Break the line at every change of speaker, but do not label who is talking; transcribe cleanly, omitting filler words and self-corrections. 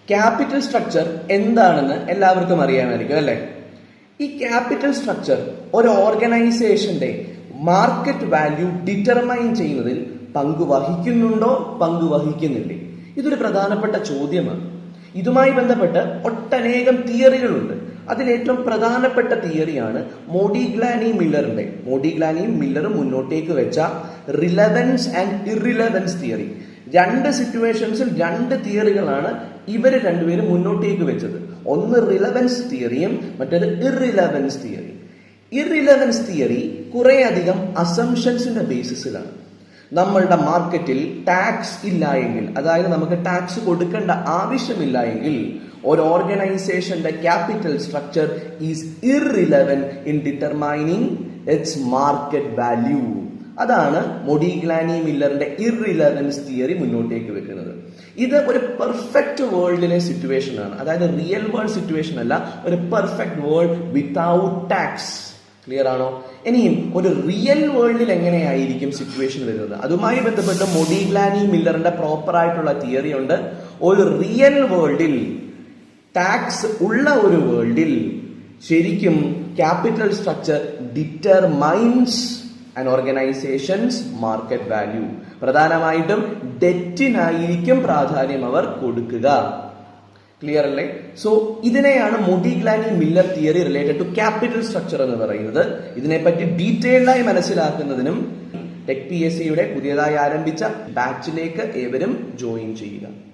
Capital structure എന്താണെന്ന് എല്ലാവർക്കും അറിയാമായിരിക്കും അല്ലേ? ഈ ക്യാപിറ്റൽ സ്ട്രക്ചർ ഒരു ഓർഗനൈസേഷന്റെ മാർക്കറ്റ് വാല്യൂ ഡിറ്റർമൈൻ ചെയ്യുന്നതിൽ പങ്കുവഹിക്കുന്നുണ്ടോ പങ്കുവഹിക്കുന്നില്ലേ? ഇതൊരു പ്രധാനപ്പെട്ട ചോദ്യമാണ്. ഇതുമായി ബന്ധപ്പെട്ട് ഒട്ടനേകം തിയറികളുണ്ട്. അതിലേറ്റവും പ്രധാനപ്പെട്ട തിയറിയാണ് മോഡിഗ്ലാനി മില്ലറും മുന്നോട്ടേക്ക് വെച്ച റിലവൻസ് ആൻഡ് ഇറിലവൻസ് തിയറി. രണ്ട് സിറ്റുവേഷൻസിൽ രണ്ട് തിയറികളാണ് ഇവര് രണ്ടുപേരും മുന്നോട്ടേക്ക് വെച്ചത്. ഒന്ന് റിലവൻസ് തിയറിയും മറ്റേത് ഇറിലവൻസ് തിയറി. ഇറിലവൻസ് തിയറി കുറെ അധികം അസംഷൻസിന്റെ ബേസിസിലാണ്. നമ്മളുടെ മാർക്കറ്റിൽ ടാക്സ് ഇല്ല എങ്കിൽ, അതായത് നമുക്ക് ടാക്സ് കൊടുക്കേണ്ട ആവശ്യമില്ല എങ്കിൽ, ഒരു ഓർഗനൈസേഷന്റെ capital structure is irrelevant in determining its market value. അതാണ് മോഡിഗ്ലാനി മില്ലറിന്റെ ഇർറിലവൻസ് തിയറി മുന്നോട്ടേക്ക് വെക്കുന്നത്. ഇത് ഒരു പെർഫെക്റ്റ് വേൾഡിലെ സിറ്റുവേഷൻ ആണ്. അതായത് റിയൽ വേൾഡ് സിറ്റുവേഷൻ അല്ല, ഒരു perfect world without tax. Clear ആണോ? ഇനിയും ഒരു റിയൽ വേൾഡിൽ എങ്ങനെയായിരിക്കും സിറ്റുവേഷൻ വരുന്നത്? അതുമായി ബന്ധപ്പെട്ട് മോഡിഗ്ലാനി മില്ലറിന്റെ പ്രോപ്പർ ആയിട്ടുള്ള തിയറി ഉണ്ട്. ഒരു റിയൽ വേൾഡിൽ, ടാക്സ് ഉള്ള ഒരു വേൾഡിൽ ശരിക്കും capital structure determines an organisations market value. പ്രധാനമായിട്ടും ഡെറ്റിനായിരിക്കും പ്രാധാന്യം അവർ കൊടുക്കുക. ക്ലിയർ അല്ലേ? സോ ഇതിനെയാണ് Modigliani Miller theory related to capital structure എന്ന് പറയുന്നത്. ഇതിനെപ്പറ്റി ഡീറ്റെയിൽഡായി മനസ്സിലാക്കുന്നതിനും ടെക് PSC യുടെ പുതിയതായി ആരംഭിച്ച ബാച്ചിലേക്ക് ഏവരും ജോയിൻ ചെയ്യുക.